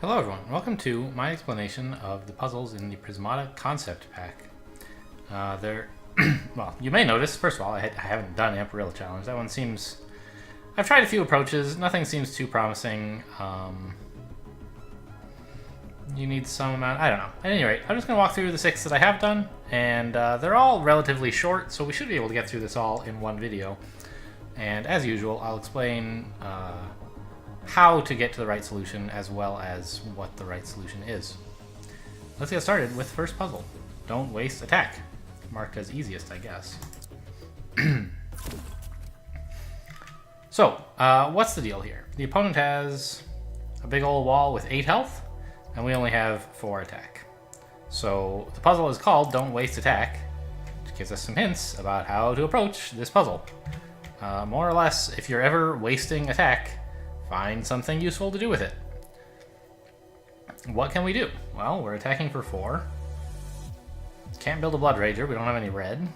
Hello everyone, welcome to my explanation of the puzzles in the Prismata Concept Pack. Well, you may notice, first of all, I haven't done Amparilla Challenge. That one seems... I've tried a few approaches, nothing seems too promising. You need some amount, I don't know. At any rate, I'm just going to walk through the 6 that I have done, and they're all relatively short, so we should be able to get through this all in one video. And as usual, I'll explain how to get to the right solution as well as what the right solution is. Let's get started with the first puzzle. Don't waste attack. Marked as easiest, I guess. So, what's the deal here? The opponent has a big old wall with 8 health, and we only have 4 attack. So, the puzzle is called Don't Waste Attack, which gives us some hints about how to approach this puzzle. More or less, if you're ever wasting attack, find something useful to do with it. What can we do? Well, we're attacking for 4. Can't build a Blood Rager, we don't have any red.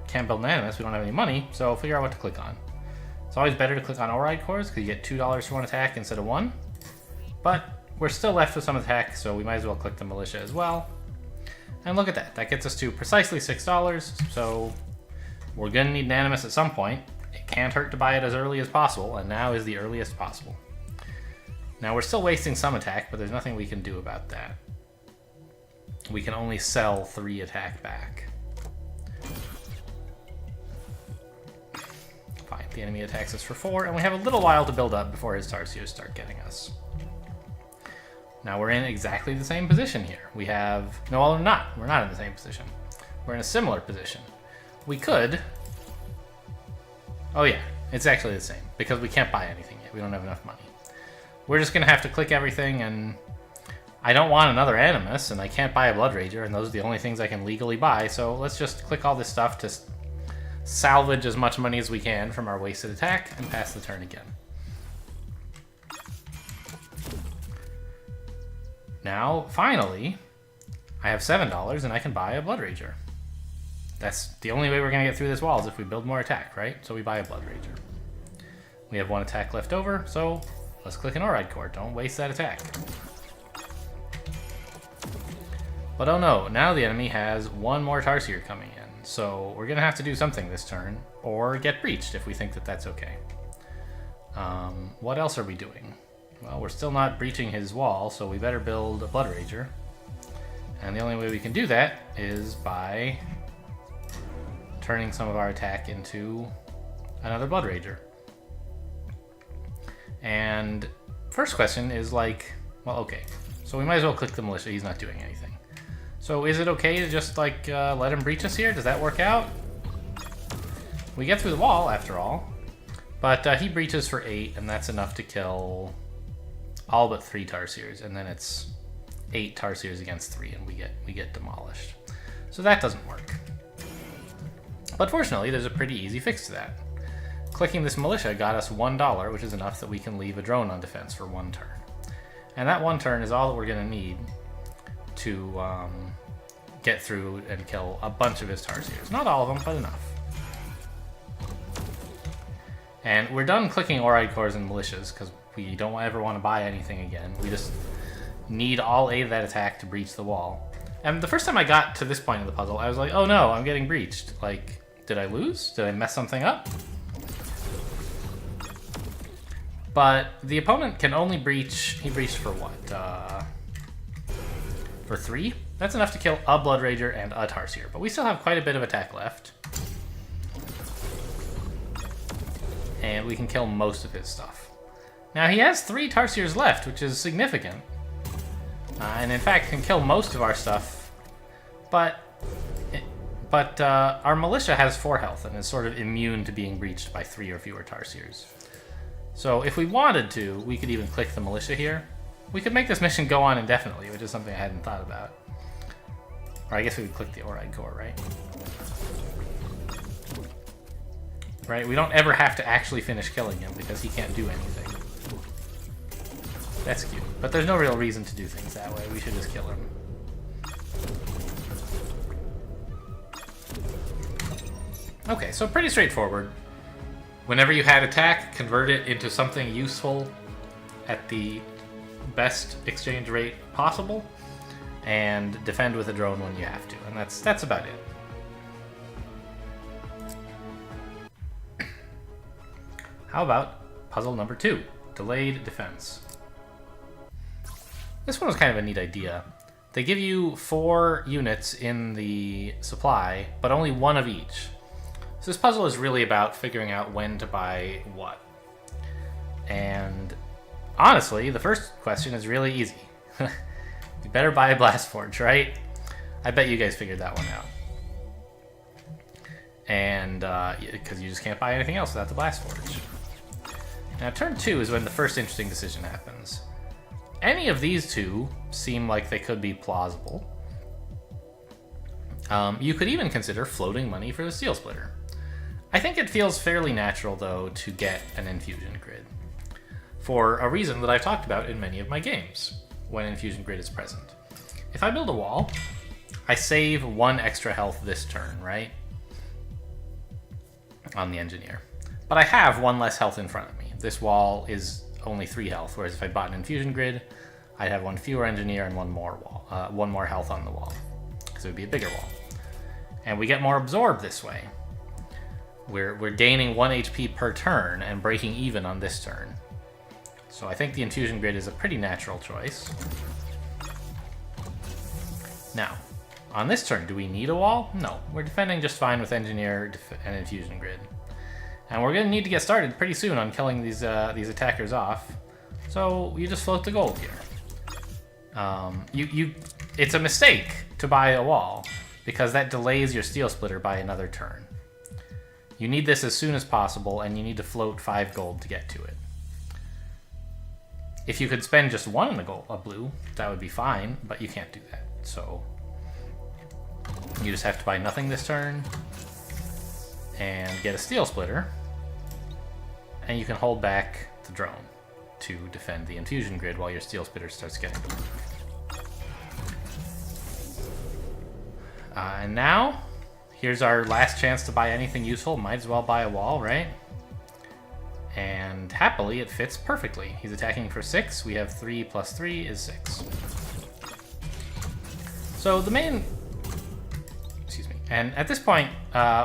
Can't build an Animus, we don't have any money, so figure out what to click on. It's always better to click on Oride Cores, because you get $2 for 1 attack instead of 1. But we're still left with some attack, so we might as well click the Militia as well. And look at that, that gets us to precisely $6, so we're gonna need an Animus at some point. It can't hurt to buy it as early as possible, and now is the earliest possible. Now we're still wasting some attack, but there's nothing we can do about that. We can only sell 3 attack back. Fine, the enemy attacks us for 4, and we have a little while to build up before his Tarsiers start getting us. Now we're in exactly the same position here. We have... No, well, we're not. We're not in the same position. We're in a similar position. We could... Oh yeah, it's actually the same, because we can't buy anything yet. We don't have enough money. We're just going to have to click everything, and I don't want another Animus, and I can't buy a Blood Rager, and those are the only things I can legally buy, so let's just click all this stuff to salvage as much money as we can from our wasted attack, and pass the turn again. Now, finally, I have $7, and I can buy a Blood Rager. That's the only way we're going to get through this wall is if we build more attack, right? So we buy a Blood Rager. We have 1 attack left over, so let's click an Oride Core. Don't waste that attack. But oh no, now the enemy has 1 more Tarsier coming in. So we're going to have to do something this turn, or get breached if we think that that's okay. What else are we doing? Well, we're still not breaching his wall, so we better build a Blood Rager. And the only way we can do that is by turning some of our attack into another Blood Rager. And first question is like, well, okay, so we might as well click the Militia. He's not doing anything. So is it okay to just like let him breach us here? Does that work out? We get through the wall after all, but he breaches for 8, and that's enough to kill all but 3 Tarsiers, and then it's 8 Tarsiers against 3, and we get demolished. So that doesn't work. But fortunately, there's a pretty easy fix to that. Clicking this Militia got us $1, which is enough that we can leave a drone on defense for 1 turn. And that 1 turn is all that we're going to need to get through and kill a bunch of his Tarsiers. Not all of them, but enough. And we're done clicking Oride Cores and Militias, because we don't ever want to buy anything again. We just need all 8 of that attack to breach the wall. And the first time I got to this point of the puzzle, I was like, oh no, I'm getting breached. Like, did I lose? Did I mess something up? But the opponent can only breach... He breached for what? For 3? That's enough to kill a Blood Rager and a Tarsier. But we still have quite a bit of attack left. And we can kill most of his stuff. Now he has 3 Tarsiers left, which is significant. And in fact can kill most of our stuff. But our Militia has 4 health and is sort of immune to being breached by 3 or fewer Tarsiers. So if we wanted to, we could even click the Militia here. We could make this mission go on indefinitely, which is something I hadn't thought about. Or I guess we would click the Oride Core, right? Right, we don't ever have to actually finish killing him because he can't do anything. That's cute, but there's no real reason to do things that way. We should just kill him. Okay, so pretty straightforward. Whenever you had attack, convert it into something useful at the best exchange rate possible, and defend with a drone when you have to. And that's about it. How about puzzle number 2, delayed defense? This one was kind of a neat idea. They give you 4 units in the supply, but only 1 of each. So this puzzle is really about figuring out when to buy what. And honestly, the first question is really easy. You better buy a blast forge, right? I bet you guys figured that one out. And because you just can't buy anything else without the blast forge. Now turn 2 is when the first interesting decision happens. Any of these 2 seem like they could be plausible. You could even consider floating money for the steel splitter. I think it feels fairly natural, though, to get an infusion grid, for a reason that I've talked about in many of my games when infusion grid is present. If I build a wall, I save 1 extra health this turn, right? On the engineer. But I have 1 less health in front of me. This wall is only 3 health, whereas if I bought an infusion grid, I'd have 1 fewer engineer and 1 more health on the wall, because it would be a bigger wall. And we get more absorb this way. We're gaining 1 HP per turn and breaking even on this turn. So I think the infusion grid is a pretty natural choice. Now, on this turn, do we need a wall? No, we're defending just fine with engineer and infusion grid. And we're going to need to get started pretty soon on killing these attackers off. So you just float the gold here. It's a mistake to buy a wall, because that delays your steel splitter by another turn. You need this as soon as possible, and you need to float 5 gold to get to it. If you could spend just 1 a blue, that would be fine, but you can't do that. So you just have to buy nothing this turn and get a steel splitter, and you can hold back the drone to defend the infusion grid while your steel splitter starts getting the move. And now, here's our last chance to buy anything useful. Might as well buy a wall, right? And happily, it fits perfectly. He's attacking for 6. We have 3 plus 3 is 6. So the main... Excuse me. And at this point,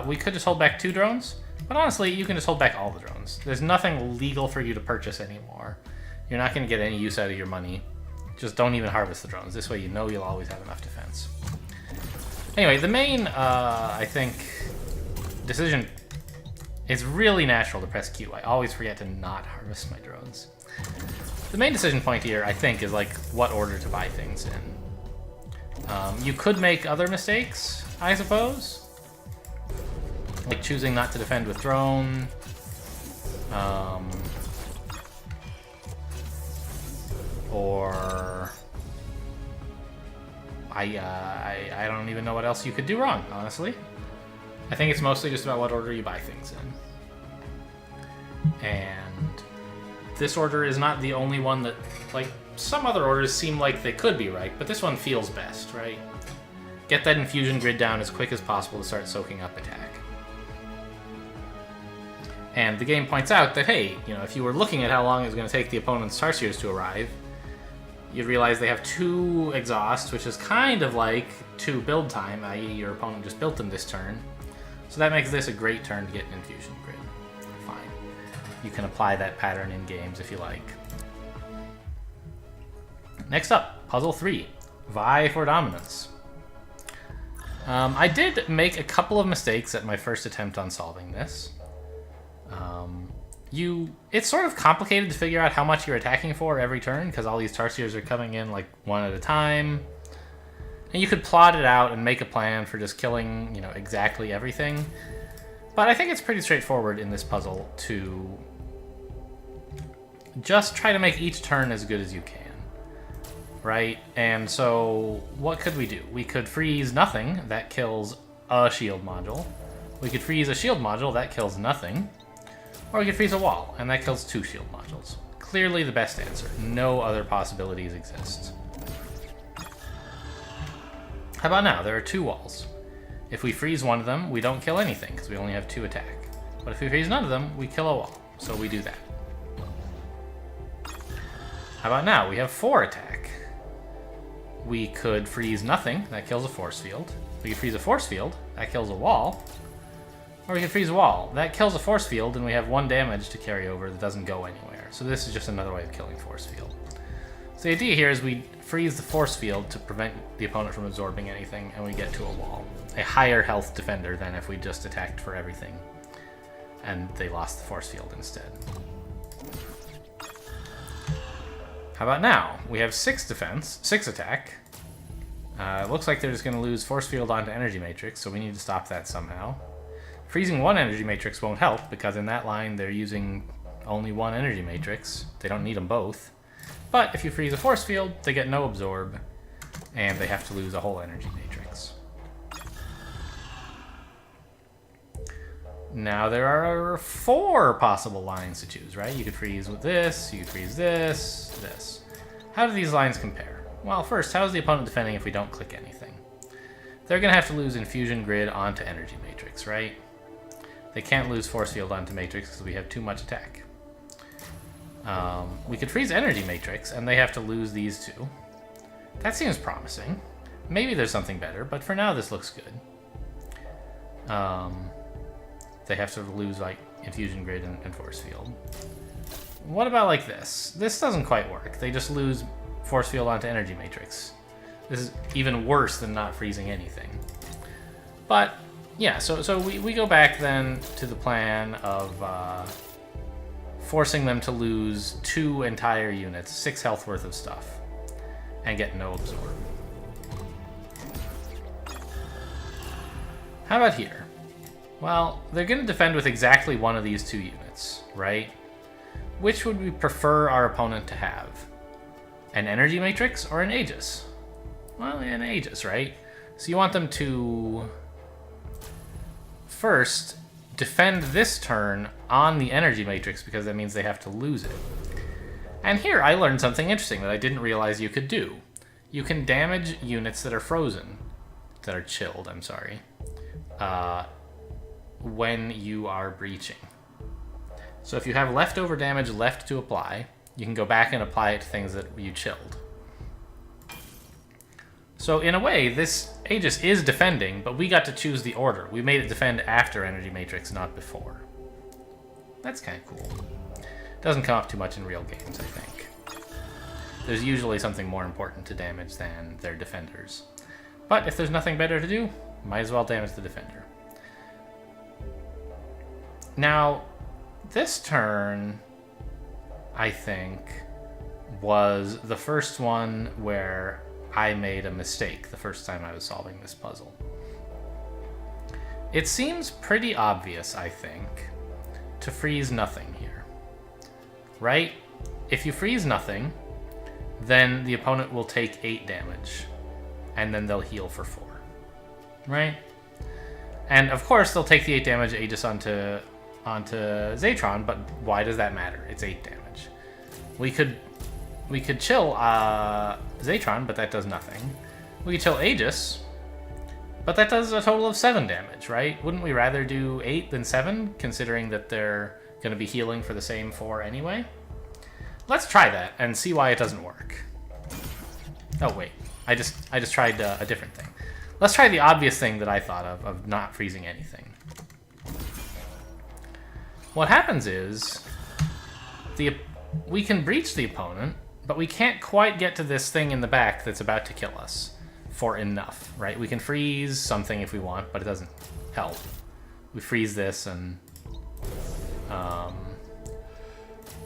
we could just hold back 2 drones. But honestly, you can just hold back all the drones. There's nothing legal for you to purchase anymore. You're not going to get any use out of your money. Just don't even harvest the drones. This way you know you'll always have enough defense. Anyway, the main, I think, decision... It's really natural to press Q. I always forget to not harvest my drones. The main decision point here, I think, is like what order to buy things in. You could make other mistakes, I suppose. Like choosing not to defend with drone. Or... I don't even know what else you could do wrong, honestly. I think it's mostly just about what order you buy things in. And this order is not the only one that, like, some other orders seem like they could be right, but this one feels best, right? Get that infusion grid down as quick as possible to start soaking up attack. And the game points out that, hey, you know, if you were looking at how long it was going to take the opponent's Tarsiers to arrive, you'd realize they have 2 exhausts, which is kind of like 2 build time, i.e. your opponent just built them this turn. So that makes this a great turn to get an infusion grid. Fine. You can apply that pattern in games if you like. Next up, puzzle 3, Vie for Dominance. I did make a couple of mistakes at my first attempt on solving this. It's sort of complicated to figure out how much you're attacking for every turn, because all these Tarsiers are coming in like 1 at a time. And you could plot it out and make a plan for just killing, you know, exactly everything. But I think it's pretty straightforward in this puzzle to just try to make each turn as good as you can, right? And so what could we do? We could freeze nothing, that kills a shield module. We could freeze a shield module, that kills nothing. Or we could freeze a wall, and that kills 2 shield modules. Clearly the best answer. No other possibilities exist. How about now? There are 2 walls. If we freeze one of them, we don't kill anything, because we only have 2 attack. But if we freeze none of them, we kill a wall. So we do that. How about now? We have 4 attack. We could freeze nothing. That kills a force field. We could freeze a force field. That kills a wall. Or we could freeze a wall. That kills a force field, and we have 1 damage to carry over that doesn't go anywhere. So this is just another way of killing force field. So the idea here is we freeze the force field to prevent the opponent from absorbing anything, and we get to a wall. A higher health defender than if we just attacked for everything, and they lost the force field instead. How about now? We have 6 defense, 6 attack. It looks like they're just going to lose force field onto energy matrix, so we need to stop that somehow. Freezing 1 energy matrix won't help, because in that line they're using only 1 energy matrix. They don't need them both. But if you freeze a force field, they get no absorb, and they have to lose a whole energy matrix. Now there are 4 possible lines to choose, right? You could freeze with this, you could freeze this, this. How do these lines compare? Well, first, how is the opponent defending if we don't click anything? They're going to have to lose infusion grid onto energy matrix, right? They can't lose force field onto matrix because we have too much attack. We could freeze energy matrix, and they have to lose these 2. That seems promising. Maybe there's something better, but for now this looks good. They have to lose like infusion grid and force field. What about like this? This doesn't quite work. They just lose force field onto energy matrix. This is even worse than not freezing anything. But yeah, so we go back then to the plan of forcing them to lose 2 entire units, 6 health worth of stuff, and get no absorb. How about here? Well, they're going to defend with exactly one of these 2 units, right? Which would we prefer our opponent to have? An energy matrix or an Aegis? Well, an Aegis, right? So you want them to first defend this turn on the energy matrix because that means they have to lose it. And here I learned something interesting that I didn't realize you could do. You can damage units that are frozen, that are chilled, I'm sorry, when you are breaching. So if you have leftover damage left to apply, you can go back and apply it to things that you chilled. So in a way, this Aegis is defending, but we got to choose the order. We made it defend after Energy Matrix, not before. That's kind of cool. Doesn't come up too much in real games, I think. There's usually something more important to damage than their defenders. But if there's nothing better to do, might as well damage the defender. Now, this turn, I think, was the first one where I made a mistake the first time I was solving this puzzle. It seems pretty obvious, I think, to freeze nothing here. Right? If you freeze nothing, then the opponent will take 8 damage, and then they'll heal for 4. Right? And of course they'll take the 8 damage Aegis onto Zatron, but why does that matter? It's 8 damage. We could chill Zatron, but that does nothing. We could chill Aegis, but that does a total of 7 damage, right? Wouldn't we rather do 8 than 7, considering that they're going to be healing for the same 4 anyway? Let's try that and see why it doesn't work. Oh wait, I just tried a different thing. Let's try the obvious thing that I thought of not freezing anything. What happens is we can breach the opponent, but we can't quite get to this thing in the back that's about to kill us for enough, right? We can freeze something if we want, but it doesn't help. We freeze this and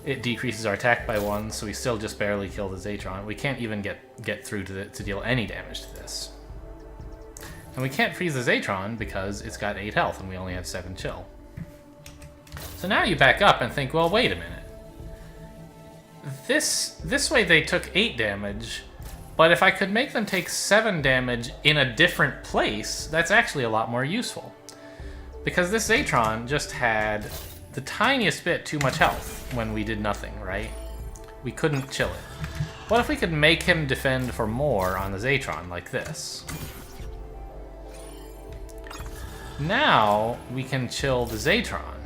it decreases our attack by 1, so we still just barely kill the Zatron. We can't even get through to deal any damage to this. And we can't freeze the Zatron because it's got 8 health and we only have 7 chill. So now you back up and think, well, wait a minute. This way they took 8 damage, but if I could make them take 7 damage in a different place, that's actually a lot more useful. Because this Zatron just had the tiniest bit too much health when we did nothing, right? We couldn't chill it. What if we could make him defend for more on the Zatron like this? Now we can chill the Zatron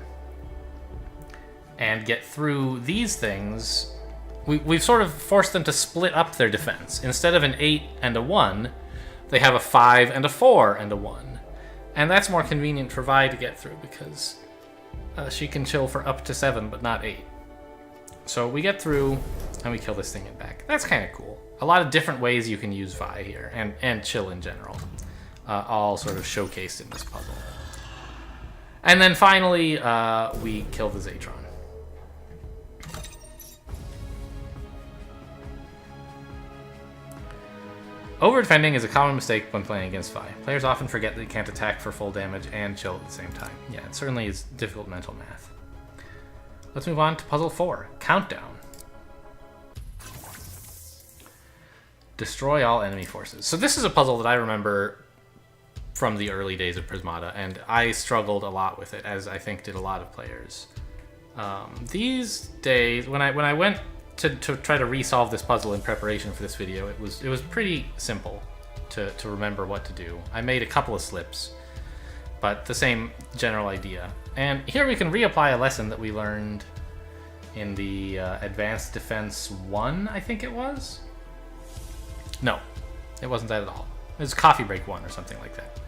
and get through these things we've sort of forced them to split up their defense. Instead of an 8 and a 1, they have a 5 and a 4 and a 1. And that's more convenient for Vi to get through because she can chill for up to 7, but not 8. So we get through and we kill this thing and back. That's kind of cool. A lot of different ways you can use Vi here, and chill in general. All sort of showcased in this puzzle. And then finally, we kill the Zatron. Over-defending is a common mistake when playing against Vi. Players often forget that you can't attack for full damage and chill at the same time. Yeah, it certainly is difficult mental math. Let's move on to puzzle 4, Countdown. Destroy all enemy forces. So this is a puzzle that I remember from the early days of Prismata, and I struggled a lot with it, as I think did a lot of players. These days, when I went to try to resolve this puzzle in preparation for this video, it was pretty simple to remember what to do. I made a couple of slips, but the same general idea. And here we can reapply a lesson that we learned in the Advanced Defense 1, I think it was? No, it wasn't that at all. It was Coffee Break 1 or something like that.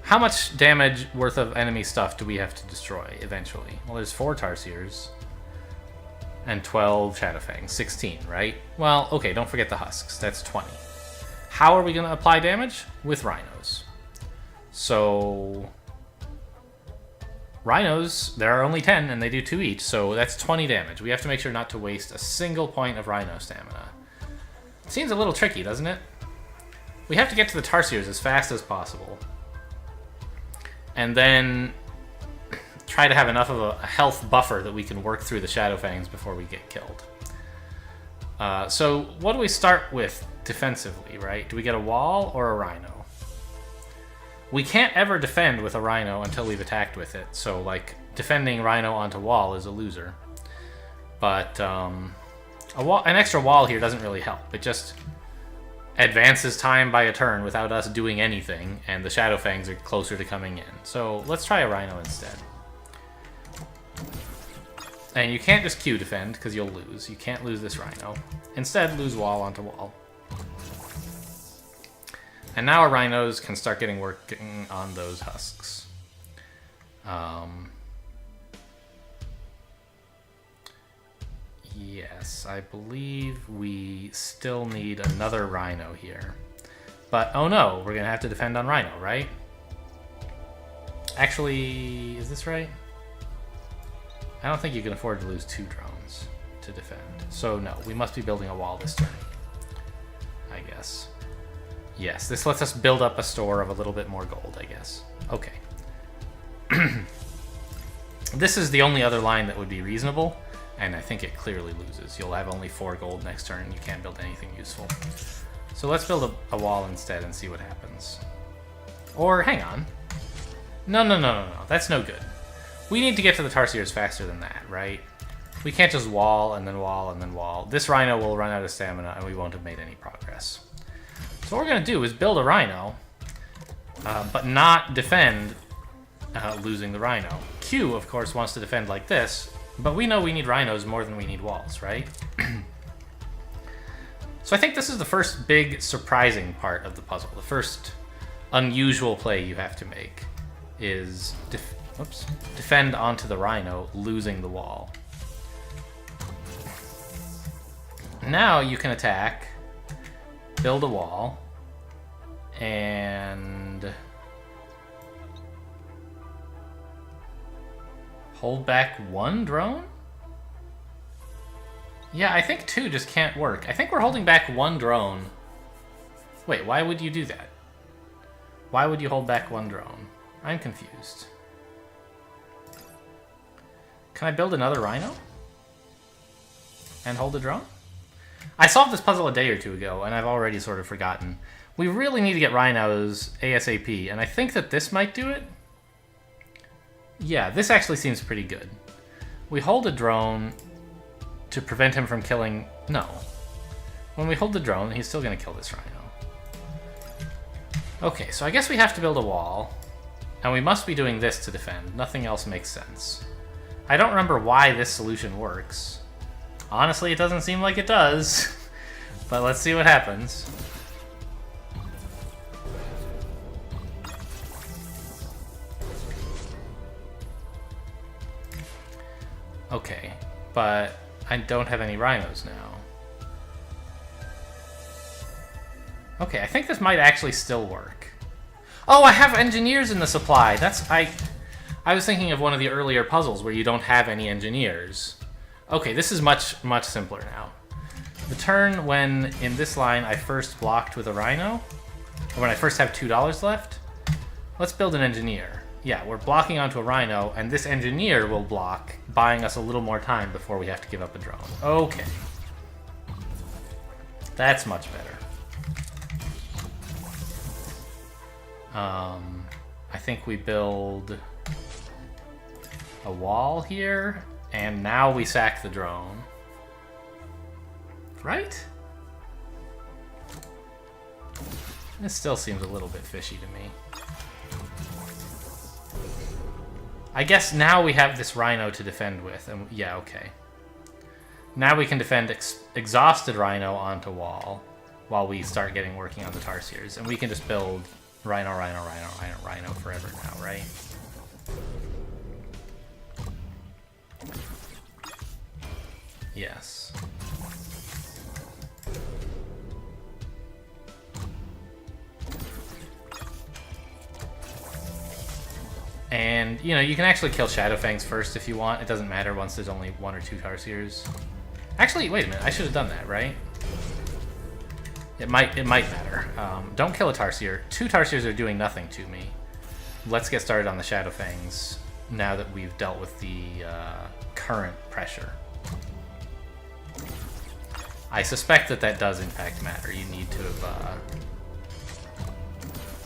How much damage worth of enemy stuff do we have to destroy eventually? Well, there's 4 Tarsiers and 12 Shadowfangs, 16, right? Well, okay, don't forget the husks, that's 20. How are we going to apply damage? With rhinos. So rhinos, there are only 10 and they do 2 each, so that's 20 damage. We have to make sure not to waste a single point of rhino stamina. It seems a little tricky, doesn't it? We have to get to the Tarsiers as fast as possible. And then try to have enough of a health buffer that we can work through the Shadowfangs before we get killed. So what do we start with defensively, right? Do we get a wall or a rhino? We can't ever defend with a rhino until we've attacked with it. So like defending rhino onto wall is a loser. But an extra wall here doesn't really help. It just advances time by a turn without us doing anything, and the Shadowfangs are closer to coming in. So let's try a rhino instead. And you can't just Q defend, because you'll lose. You can't lose this rhino. Instead, lose wall onto wall. And now our rhinos can start working on those husks. Yes, I believe we still need another rhino here. But, oh no, we're going to have to defend on rhino, right? Actually, is this right? I don't think you can afford to lose 2 drones to defend. So no, we must be building a wall this turn, I guess. Yes, this lets us build up a store of a little bit more gold, I guess. Okay. This is the only other line that would be reasonable, and I think it clearly loses. You'll have only 4 gold next turn, you can't build anything useful. So let's build a wall instead and see what happens. Or, hang on. No, that's no good. We need to get to the Tarsiers faster than that, right? We can't just wall and then wall and then wall. This rhino will run out of stamina and we won't have made any progress. So what we're going to do is build a rhino, but not defend losing the rhino. Q, of course, wants to defend like this, but we know we need rhinos more than we need walls, right? So I think this is the first big surprising part of the puzzle. The first unusual play you have to make is defend onto the rhino, losing the wall. Now you can attack, build a wall, and hold back 1 drone? Yeah, I think 2 just can't work. I think we're holding back 1 drone. Wait, why would you do that? Why would you hold back 1 drone? I'm confused. Can I build another rhino? And hold a drone? I solved this puzzle a day or 2 ago, and I've already sort of forgotten. We really need to get rhinos ASAP, and I think that this might do it. Yeah, this actually seems pretty good. We hold a drone to prevent him from killing... No. When we hold the drone, he's still going to kill this rhino. Okay, so I guess we have to build a wall, and we must be doing this to defend. Nothing else makes sense. I don't remember why this solution works. Honestly, it doesn't seem like it does. But let's see what happens. Okay, but I don't have any rhinos now. Okay, I think this might actually still work. Oh, I have engineers in the supply. I was thinking of one of the earlier puzzles where you don't have any engineers. Okay, this is much simpler now. The turn when in this line I first blocked with a rhino, or when I first have $2 left, let's build an engineer. Yeah, we're blocking onto a rhino, and this engineer will block, buying us a little more time before we have to give up a drone. Okay. That's much better. I think we build a wall here, and now we sack the drone. Right? This still seems a little bit fishy to me. I guess now we have this rhino to defend with, and yeah, okay. Now we can defend exhausted rhino onto wall while we start working on the tarsiers, and we can just build rhino forever now, right? Yes. And, you know, you can actually kill Shadowfangs first if you want. It doesn't matter once there's only 1 or 2 tarsiers. Actually, wait a minute. I should have done that, right? It might matter. Don't kill a tarsier. 2 tarsiers are doing nothing to me. Let's get started on the Shadowfangs now that we've dealt with the current pressure. I suspect that does in fact matter. You need to have...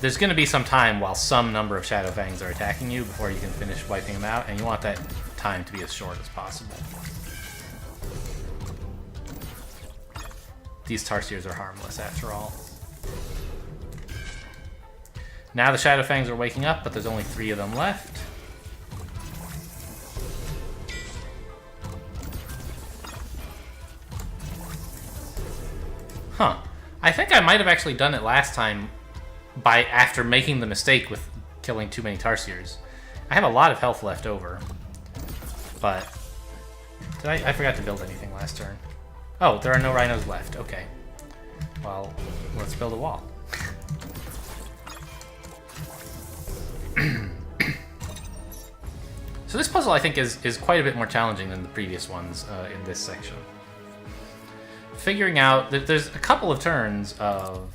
There's going to be some time while some number of Shadowfangs are attacking you before you can finish wiping them out, and you want that time to be as short as possible. These tarsiers are harmless after all. Now the Shadowfangs are waking up, but there's only 3 of them left. Huh. I think I might have actually done it last time after making the mistake with killing too many tarsiers. I have a lot of health left over. But I forgot to build anything last turn. Oh, there are no rhinos left. Okay. Well, let's build a wall. So this puzzle, I think, is quite a bit more challenging than the previous ones in this section. Figuring out that there's a couple of turns of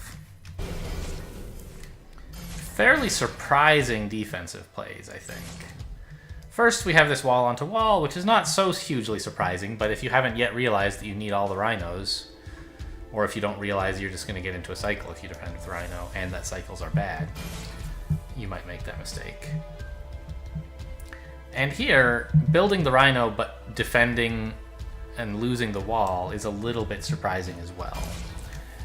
fairly surprising defensive plays, I think. First, we have this wall onto wall, which is not so hugely surprising, but if you haven't yet realized that you need all the rhinos, or if you don't realize you're just going to get into a cycle if you defend with rhino, and that cycles are bad, you might make that mistake. And here, building the rhino but defending and losing the wall is a little bit surprising as well.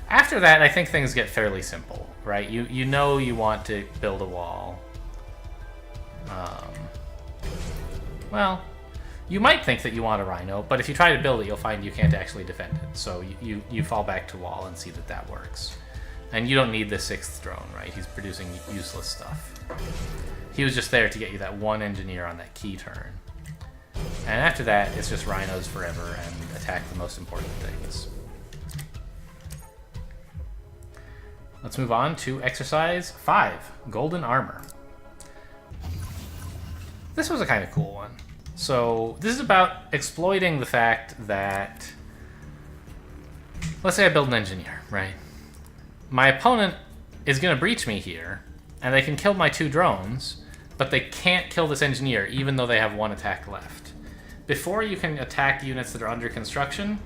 After that, I think things get fairly simple, right? You know you want to build a wall. Well, you might think that you want a rhino, but if you try to build it, you'll find you can't actually defend it. So you fall back to wall and see that works. And you don't need the 6th drone, right? He's producing useless stuff. He was just there to get you that 1 engineer on that key turn. And after that, it's just rhinos forever and attack the most important things. Let's move on to exercise 5, Golden Armor. This was a kind of cool one. So this is about exploiting the fact that, let's say I build an engineer, right? My opponent is going to breach me here, and they can kill my 2 drones, but they can't kill this engineer even though they have 1 attack left. Before you can attack units that are under construction,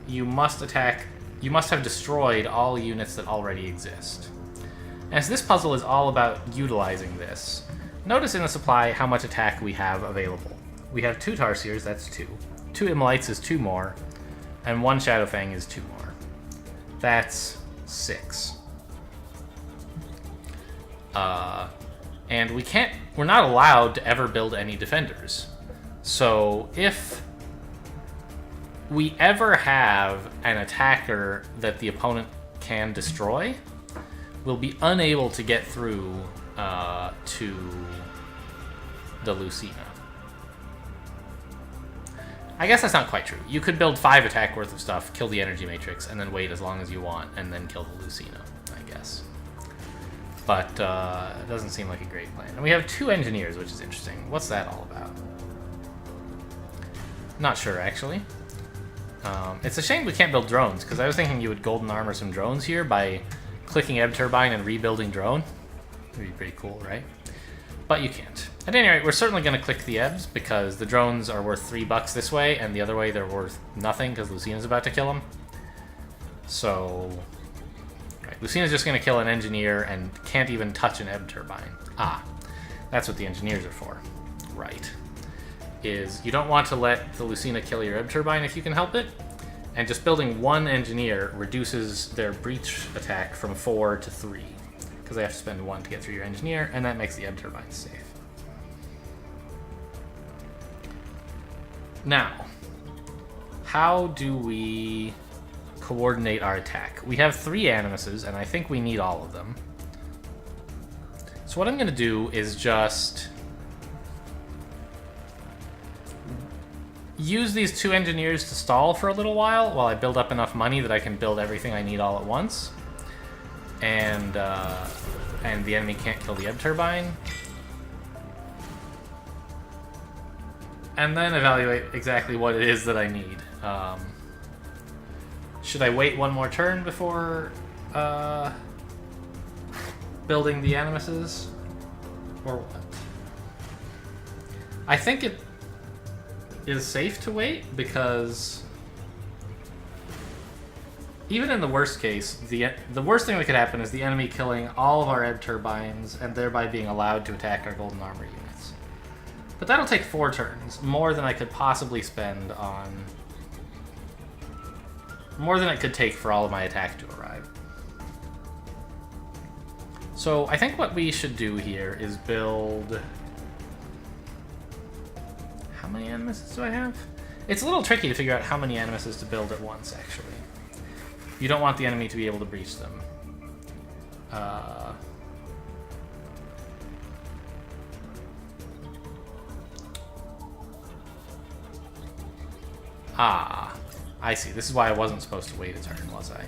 you must have destroyed all units that already exist. And so this puzzle is all about utilizing this. Notice in the supply how much attack we have available. We have 2 tarsiers, that's 2. 2 Immolites is 2 more, and 1 Shadowfang is 2 more. That's 6. And we're not allowed to ever build any defenders. So if we ever have an attacker that the opponent can destroy, we'll be unable to get through to the Lucina. I guess that's not quite true. You could build 5 attack worth of stuff, kill the energy matrix, and then wait as long as you want, and then kill the Lucina, I guess. But it doesn't seem like a great plan. And we have 2 engineers, which is interesting. What's that all about? Not sure, actually. It's a shame we can't build drones, because I was thinking you would golden armor some drones here by clicking Ebb Turbine and rebuilding drone. That'd be pretty cool, right? But you can't. At any rate, we're certainly going to click the Ebbs, because the drones are worth $3 this way, and the other way they're worth nothing, because Lucina's about to kill them. So... Right, Lucina's just going to kill an engineer and can't even touch an Ebb Turbine. Ah, that's what the engineers are for. Right. Is you don't want to let the Lucina kill your Ebb Turbine if you can help it, and just building 1 engineer reduces their breach attack from 4 to 3, because they have to spend 1 to get through your engineer, and that makes the Ebb Turbine safe. Now, how do we coordinate our attack? We have 3 Animuses, and I think we need all of them. So what I'm going to do is just use these 2 engineers to stall for a little while I build up enough money that I can build everything I need all at once. And the enemy can't kill the Ebb Turbine. And then evaluate exactly what it is that I need. Should I wait 1 more turn before building the Animuses? Or what? I think it is safe to wait, because even in the worst case, the worst thing that could happen is the enemy killing all of our Ebb Turbines and thereby being allowed to attack our golden armor units. But that'll take 4 turns, more than I could possibly spend on... more than it could take for all of my attack to arrive. So I think what we should do here is build... How many Animuses do I have? It's a little tricky to figure out how many Animuses to build at once, actually. You don't want the enemy to be able to breach them. I see. This is why I wasn't supposed to wait a turn, was I?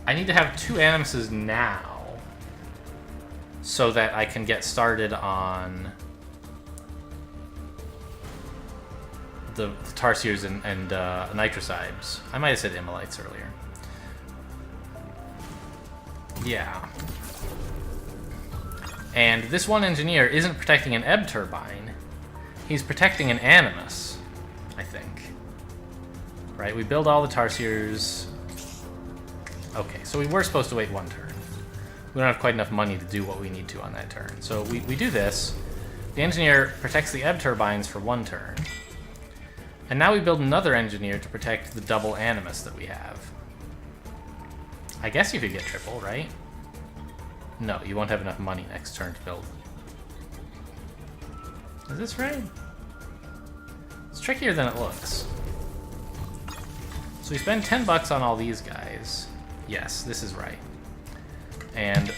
I need to have 2 Animuses now, so that I can get started on the Tarsiers and Nitrocybes. I might have said Immolites earlier. Yeah. And this 1 engineer isn't protecting an Ebb Turbine. He's protecting an Animus, I think. Right, we build all the Tarsiers. Okay, so we were supposed to wait 1 turn. We don't have quite enough money to do what we need to on that turn. So we do this. The engineer protects the Ebb Turbines for 1 turn. And now we build another engineer to protect the double Animus that we have. I guess you could get triple, right? No, you won't have enough money next turn to build. Is this right? It's trickier than it looks. So we spend $10 on all these guys. Yes, this is right. And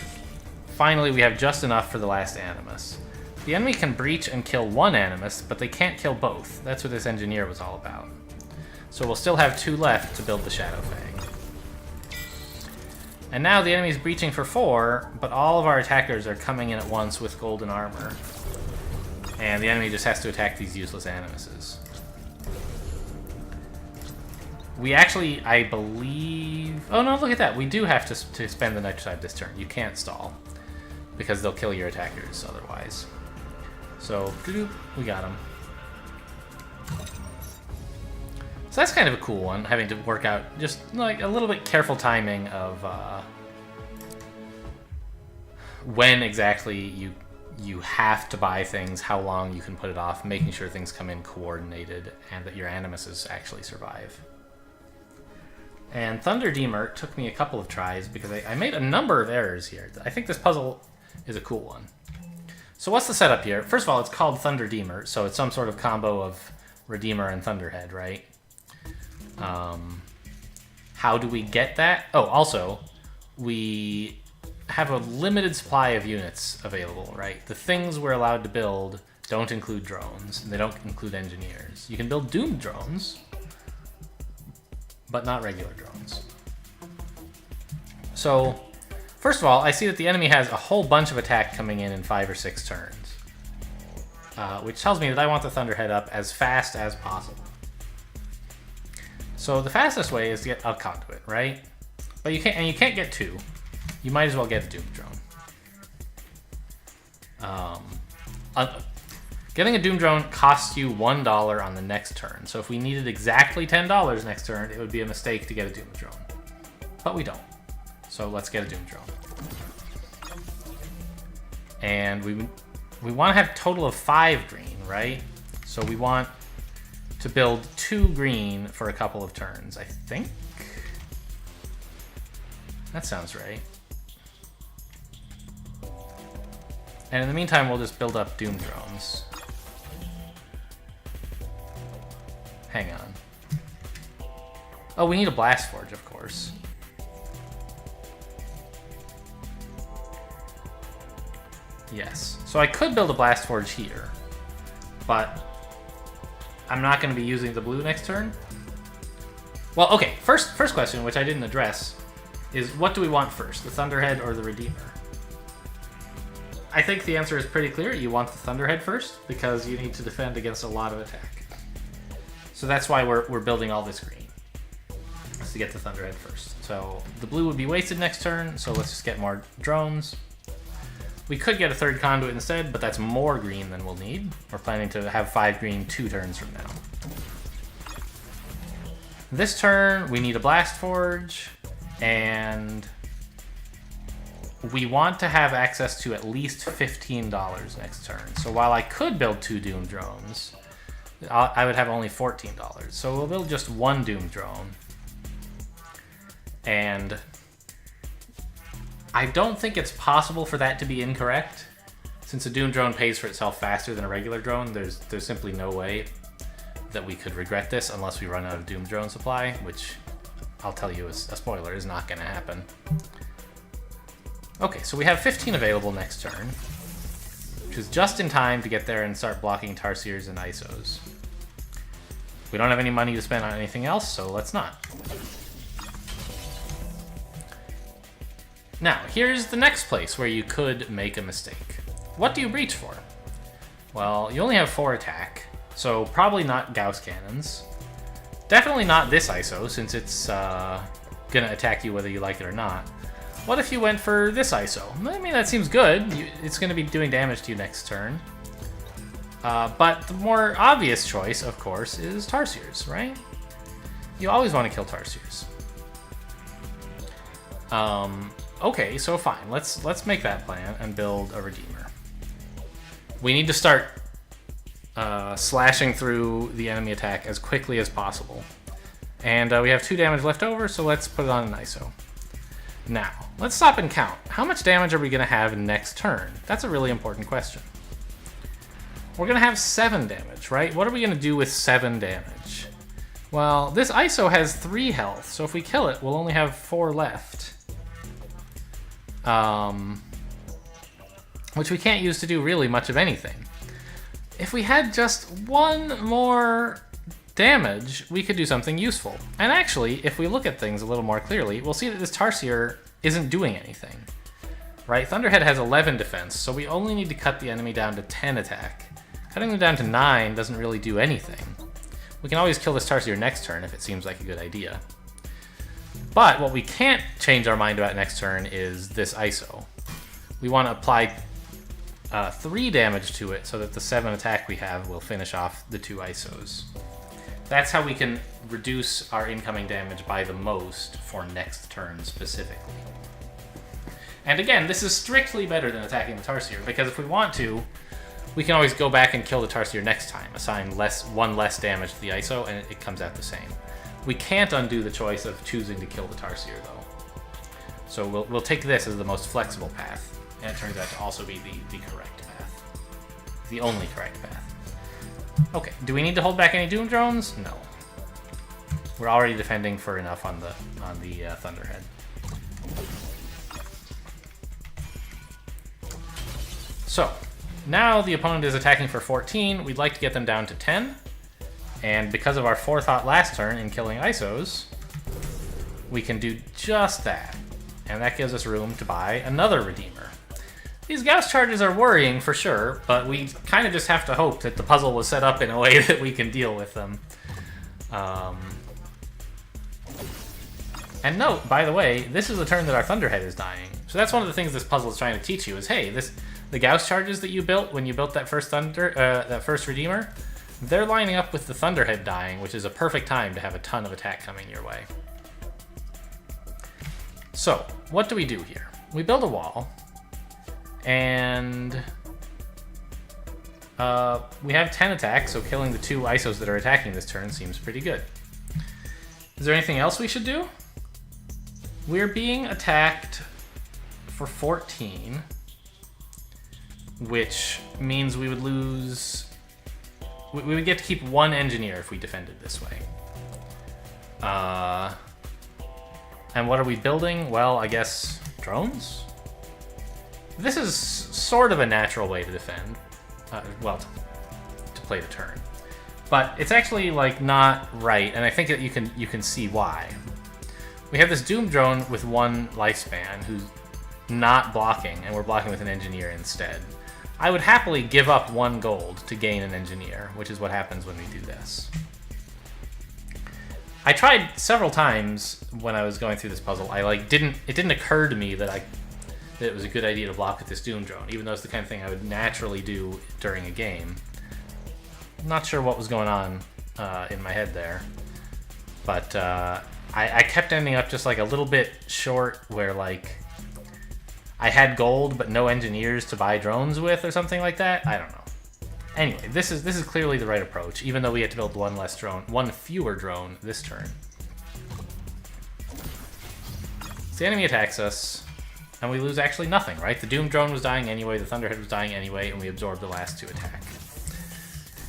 finally we have just enough for the last Animus. The enemy can breach and kill 1 Animus, but they can't kill both. That's what this engineer was all about. So we'll still have 2 left to build the Shadow Fang. And now the enemy's breaching for 4, but all of our attackers are coming in at once with golden armor. And the enemy just has to attack these useless Animuses. We actually, I believe... Oh no, look at that. We do have to spend the Nitrocide this turn. You can't stall, because they'll kill your attackers otherwise. So, we got him. So that's kind of a cool one, having to work out just like a little bit careful timing of when exactly you have to buy things, how long you can put it off, making sure things come in coordinated, and that your Animuses actually survive. And Thunder Deemer took me a couple of tries because I made a number of errors here. I think this puzzle is a cool one. So what's the setup here? First of all, it's called Thunder Deemer, so it's some sort of combo of Redeemer and Thunderhead, right? How do we get that? Oh, also, we have a limited supply of units available, right? The things we're allowed to build don't include drones, and they don't include engineers. You can build doomed drones, but not regular drones. So, first of all, I see that the enemy has a whole bunch of attack coming in 5 or 6 turns, which tells me that I want the Thunderhead up as fast as possible. So the fastest way is to get a conduit, right? But you can't get 2. You might as well get a Doom Drone. Getting a Doom Drone costs you $1 on the next turn. So if we needed exactly $10 next turn, it would be a mistake to get a Doom Drone. But we don't. So let's get a Doom Drone. And we want to have a total of 5 green, right? So we want to build 2 green for a couple of turns, I think. That sounds right. And in the meantime, we'll just build up Doom Drones. Hang on. Oh, we need a Blast Forge, of course. Yes. So I could build a Blast Forge here, but I'm not going to be using the blue next turn. Well, okay. First question, which I didn't address, is what do we want first, the Thunderhead or the Redeemer? I think the answer is pretty clear. You want the Thunderhead first because you need to defend against a lot of attack. So that's why we're building all this green, is to get the Thunderhead first. So the blue would be wasted next turn, so let's just get more drones. We could get a 3rd conduit instead, but that's more green than we'll need. We're planning to have 5 green 2 turns from now. This turn, we need a Blast Forge, and we want to have access to at least $15 next turn. So while I could build 2 Doom Drones, I would have only $14. So we'll build just 1 Doom Drone. And I don't think it's possible for that to be incorrect. Since a Doom Drone pays for itself faster than a regular drone, there's simply no way that we could regret this unless we run out of Doom Drone supply, which I'll tell you is a spoiler, is not going to happen. Okay, so we have 15 available next turn, which is just in time to get there and start blocking Tarsiers and ISOs. We don't have any money to spend on anything else, so let's not. Now, here's the next place where you could make a mistake. What do you breach for? Well, you only have 4 attack, so probably not Gauss Cannons. Definitely not this ISO, since it's gonna attack you whether you like it or not. What if you went for this ISO? I mean, that seems good. It's gonna be doing damage to you next turn. But the more obvious choice, of course, is Tarsiers, right? You always want to kill Tarsiers. Okay, so fine. Let's make that plan and build a Redeemer. We need to start slashing through the enemy attack as quickly as possible. And we have 2 damage left over, so let's put it on an ISO. Now, let's stop and count. How much damage are we going to have next turn? That's a really important question. We're going to have 7 damage, right? What are we going to do with 7 damage? Well, this ISO has 3 health, so if we kill it, we'll only have 4 left. Which we can't use to do really much of anything. If we had just 1 more damage, we could do something useful. And actually, if we look at things a little more clearly, we'll see that this Tarsier isn't doing anything. Right? Thunderhead has 11 defense, so we only need to cut the enemy down to 10 attack. Cutting them down to 9 doesn't really do anything. We can always kill this Tarsier next turn if it seems like a good idea. But what we can't change our mind about next turn is this ISO. We want to apply 3 damage to it so that the 7 attack we have will finish off the 2 ISOs. That's how we can reduce our incoming damage by the most for next turn specifically. And again, this is strictly better than attacking the Tarsier, because if we want to, we can always go back and kill the Tarsier next time, assign 1 less damage to the ISO, and it comes out the same. We can't undo the choice of choosing to kill the Tarsier, though. So we'll take this as the most flexible path, and it turns out to also be the correct path. The only correct path. Okay, do we need to hold back any Doom Drones? No. We're already defending for enough on the Thunderhead. So, now the opponent is attacking for 14. We'd like to get them down to 10. And because of our forethought last turn in killing ISOs, we can do just that. And that gives us room to buy another Redeemer. These Gauss charges are worrying for sure, but we kind of just have to hope that the puzzle was set up in a way that we can deal with them. And note, by the way, this is the turn that our Thunderhead is dying. So that's one of the things this puzzle is trying to teach you is, hey, the Gauss charges that you built when you built that first Redeemer, they're lining up with the Thunderhead dying, which is a perfect time to have a ton of attack coming your way. So, what do we do here? We build a wall, and we have 10 attacks, so killing the 2 ISOs that are attacking this turn seems pretty good. Is there anything else we should do? We're being attacked for 14, which means we would lose... We would get to keep 1 engineer if we defended this way. And what are we building? Well, I guess drones? This is sort of a natural way to defend. Well, to play the turn. But it's actually like not right, and I think that you can see why. We have this Doom drone with 1 lifespan who's not blocking, and we're blocking with an engineer instead. I would happily give up 1 gold to gain an engineer, which is what happens when we do this. I tried several times when I was going through this puzzle. It didn't occur to me that it was a good idea to block with this Doom drone, even though it's the kind of thing I would naturally do during a game. I'm not sure what was going on in my head there, but I kept ending up just like a little bit short where like I had gold but no engineers to buy drones with or something like that. I don't know. Anyway, this is clearly the right approach, even though we had to build 1 fewer drone this turn. So the enemy attacks us, and we lose actually nothing, right? The Doom drone was dying anyway, the Thunderhead was dying anyway, and we absorbed the last 2 attack.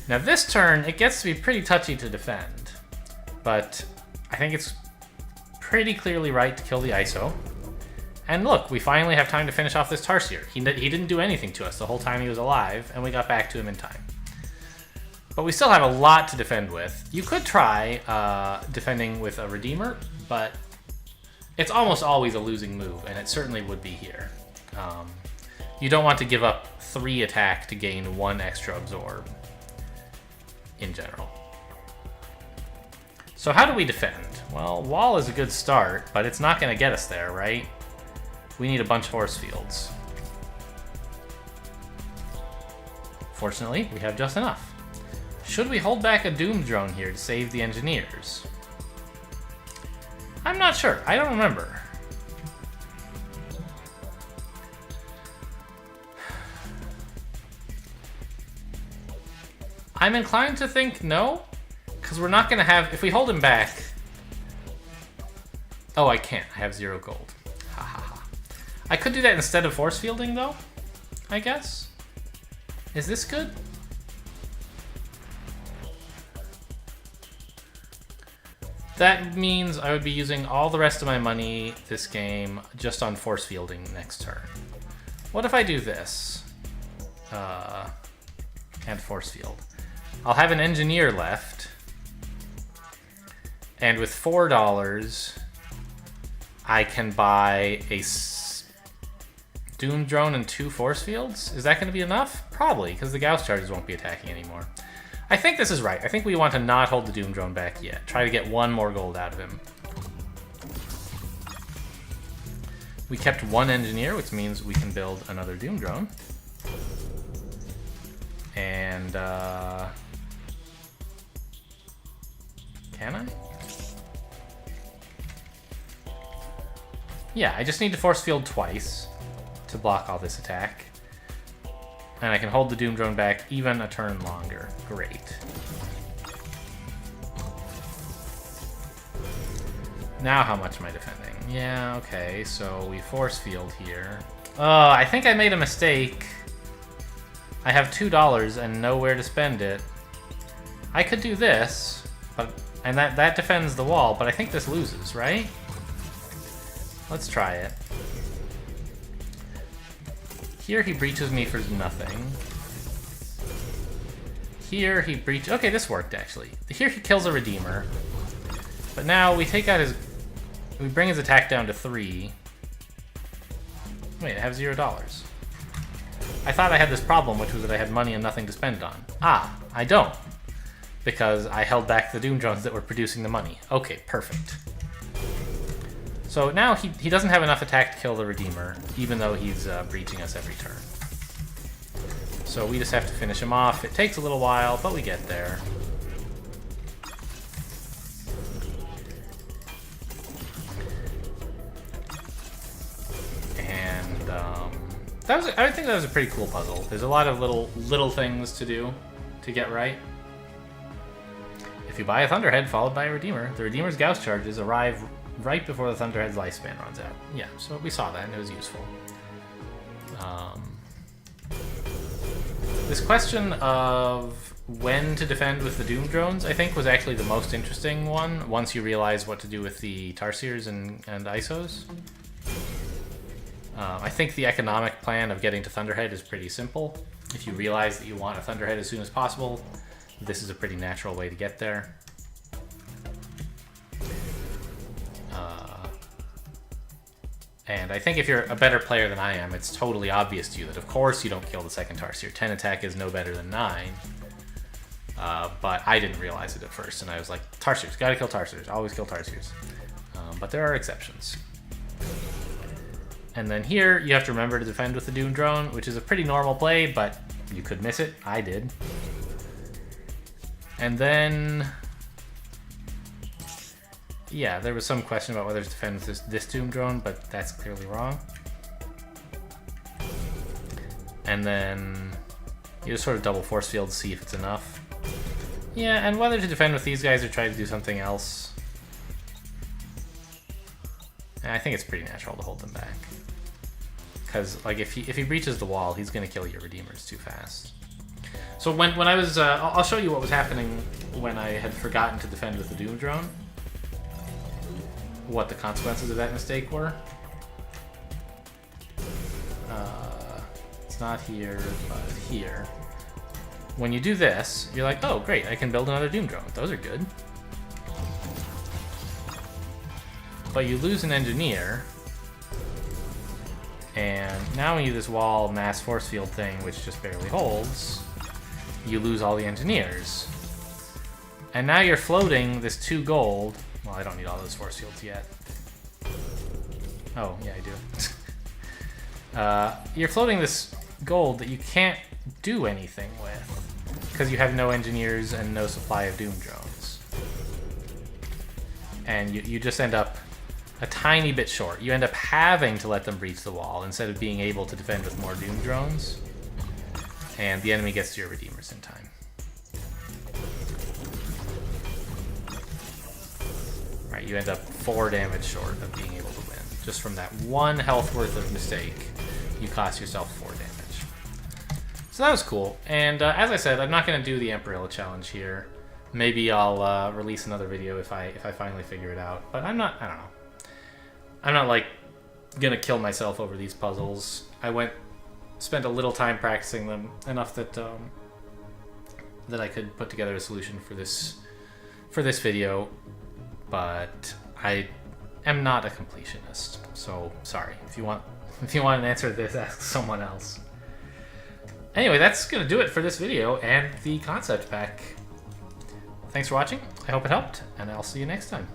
Now this turn, it gets to be pretty touchy to defend, but I think it's pretty clearly right to kill the ISO. And look, we finally have time to finish off this Tarsier. He didn't do anything to us the whole time he was alive, and we got back to him in time. But we still have a lot to defend with. You could try defending with a Redeemer, but it's almost always a losing move, and it certainly would be here. You don't want to give up 3 attack to gain 1 extra absorb, in general. So how do we defend? Well, wall is a good start, but it's not going to get us there, right? We need a bunch of force fields. Fortunately, we have just enough. Should we hold back a Doom drone here to save the engineers? I'm not sure. I don't remember. I'm inclined to think no, because we're not going to have... If we hold him back... Oh, I can't. I have 0 gold. Ha ha ha. I could do that instead of force fielding, though, I guess. Is this good? That means I would be using all the rest of my money this game just on force fielding next turn. What if I do this? And force field. I'll have an engineer left. And with $4, I can buy a Doom drone and 2 force fields? Is that going to be enough? Probably, because the Gauss charges won't be attacking anymore. I think this is right. I think we want to not hold the Doom drone back yet. Try to get 1 more gold out of him. We kept 1 engineer, which means we can build another Doom drone. And, can I? Yeah, I just need to force field twice to block all this attack. And I can hold the Doom drone back even a turn longer. Great. Now how much am I defending? Yeah, okay, so we force field here. Oh, I think I made a mistake. I have $2 and nowhere to spend it. I could do this, and that defends the wall, but I think this loses, right? Let's try it. Here he breaches me for nothing. Here he breaches... Okay, this worked, actually. Here he kills a Redeemer. But now we take out his... We bring his attack down to 3. Wait, I have $0. I thought I had this problem, which was that I had money and nothing to spend on. Ah, I don't. Because I held back the Doom Drones that were producing the money. Okay, perfect. So now he doesn't have enough attack to kill the Redeemer, even though he's breaching us every turn. So we just have to finish him off. It takes a little while, but we get there. And I think that was a pretty cool puzzle. There's a lot of little things to do to get right. If you buy a Thunderhead followed by a Redeemer, the Redeemer's Gauss charges arrive right before the Thunderhead's lifespan runs out. Yeah, so we saw that and it was useful. This question of when to defend with the Doom Drones, I think, was actually the most interesting one, once you realize what to do with the Tarsiers and ISOs. I think the economic plan of getting to Thunderhead is pretty simple. If you realize that you want a Thunderhead as soon as possible, this is a pretty natural way to get there. And I think if you're a better player than I am, it's totally obvious to you that of course you don't kill the second Tarsier. 10 attack is no better than 9. But I didn't realize it at first, and I was like, Tarsiers, gotta kill Tarsiers, always kill Tarsiers. But there are exceptions. And then here, you have to remember to defend with the Doom Drone, which is a pretty normal play, but you could miss it. I did. And then... yeah, there was some question about whether to defend with this Doom Drone, but that's clearly wrong. And then you just sort of double force field to see if it's enough. Yeah, and whether to defend with these guys or try to do something else. And I think it's pretty natural to hold them back. Because, like, if he breaches the wall, he's going to kill your Redeemers too fast. So when I was... I'll show you what was happening when I had forgotten to defend with the Doom Drone. What the consequences of that mistake were. It's not here, but here. When you do this, you're like, oh great, I can build another Doom Drone. Those are good. But you lose an engineer, and now when you do this wall mass force field thing, which just barely holds, you lose all the engineers. And now you're floating this 2 gold. Well, I don't need all those force fields yet. Oh, yeah, I do. You're floating this gold that you can't do anything with because you have no engineers and no supply of Doom Drones. And you just end up a tiny bit short. You end up having to let them breach the wall instead of being able to defend with more Doom Drones. And the enemy gets to your Redeemers in time. Right, you end up 4 damage short of being able to win. Just from that 1 health worth of mistake, you cost yourself 4 damage. So that was cool. And as I said, I'm not going to do the Emperilla challenge here. Maybe I'll release another video if I finally figure it out. But I don't know. I'm not like gonna kill myself over these puzzles. I spent a little time practicing them, enough that that I could put together a solution for this video. But I am not a completionist, so sorry. If you want an answer to this, ask someone else. Anyway, that's gonna do it for this video and the concept pack. Thanks for watching. I hope it helped, and I'll see you next time.